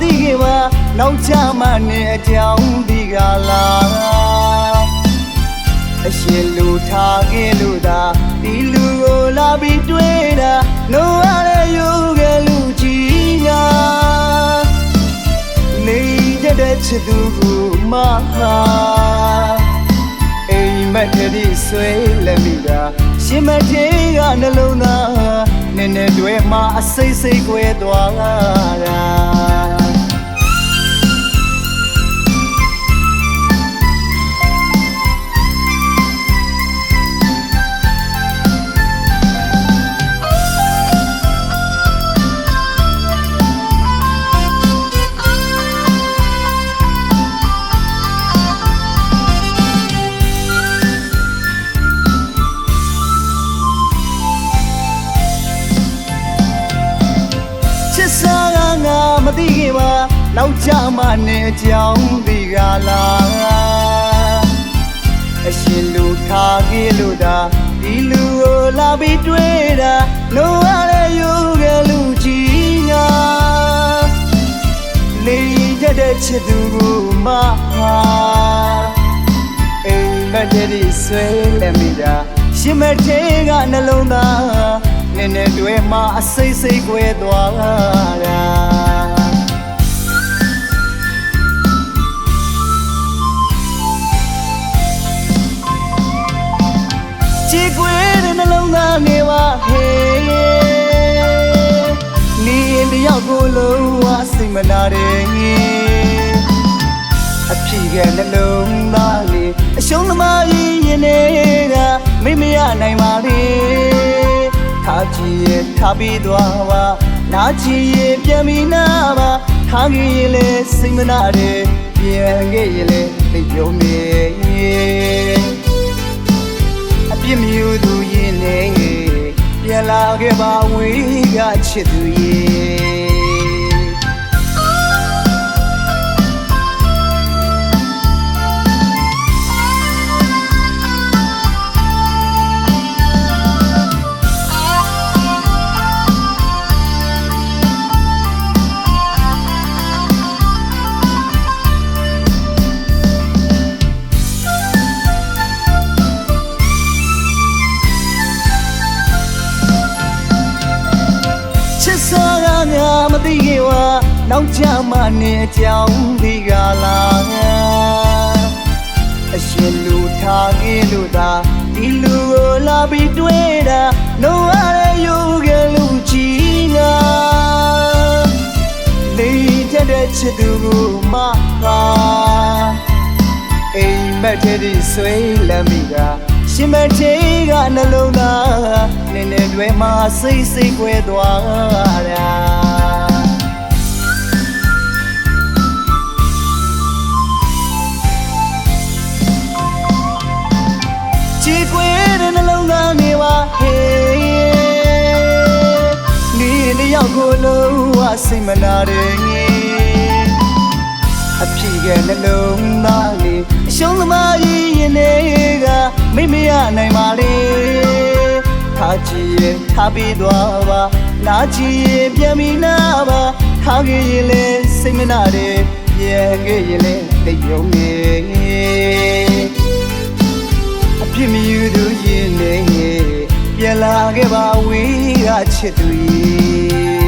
သိခင်မှာနောက်ချမှနဲ့အကြောင်းဒီကလာအရှင်လူထားခဲ့လို့သာဒီလူကိုလာပြီးတွေ့တာနိုးရတဲ့ယူခဲ့လူကြီးကနေတဲ့ချစ်သူကိုမဟာအိမ်မက်တည်းဆွဲလက်မိတာရှင်မသေးကနှလုံးသားနည်းနည်းတွေမှအစိတ်စိတ်ကွဲသွားတာမသိခင်မှာနောက်ချမှနဲ့အကြောင်းဒီကလာအရှင်လူထားခဲ့လို့သာဒီလူကိုလာပြီးတွေ့တာနိုးရတဲ့ယူခဲ့လူကြီးကနေတဲ့ချစ်သူကိုမဟာအိမ်မက်တည်းဆွဲလက်မိတာရှင်မသေးကနှလုံးသားနည်းနည်းတွေမှအစိတ်စိတ်ကွဲသွားတာချစ်ကွဲတဲ့နှလုံးသားနေပါဟေးနေတယောက်ကိုလုံးဝစိတ်မနာတဲ့အဖြစ်ကနှလုံးသားလေးအရှုံးသမားကြီးရင်တွေကမိမရနိုင်ပါလေထားကြည့်ရထားပြီးသွားပါနာကြည့်ရပြန်ပြီးနာပါထားကြည့်ရလေစိတ်မနာတဲ့ပြန်ခဲ့ရလေသိပြုံးနေအပြစ်မြူသူရင်နေပြန်လာခဲ့ပါဝေးကချစ်သူရဲ့မသိခင်မှာနောက်ချမှနဲ့အကြောင်းဒီကလာအရှင်လူထားခဲ့လို့သာဒီလူကိုလာပြီးတွေ့တာနိုးရတဲ့ယူခဲ့လူကြီးကနေတဲ့ချစ်သူကိုမဟာအိမ်မက်တည်းဆွဲလက်မိတာရှင်မသေးကနှလုံးသားနည်းနည်းတွေမှစိတ်စိတ်ကွဲသွားတာချစ်ကွဲတဲ့နှလုံးသားနေပါဟေးနေတယောက်ကိုလုံးဝစိတ်မနာတဲ့အဖြစ်ကနှလုံးသားလေးအရှုံးသမားကြီးရင်တွေကမိမရနိုင်ပါလေထားကြည့်ရထားပြီးသွားပါနာကြည့်ရပြန်ပြီးနာပါထားကြည့်ရလေစိတ်မနာတဲ့ပြန်ခဲ့ရလေသိပြုံးနေအပြစ်မြူသူရင်နေပြန်လာခဲ့ပါဝေးကချစ်သူရဲ့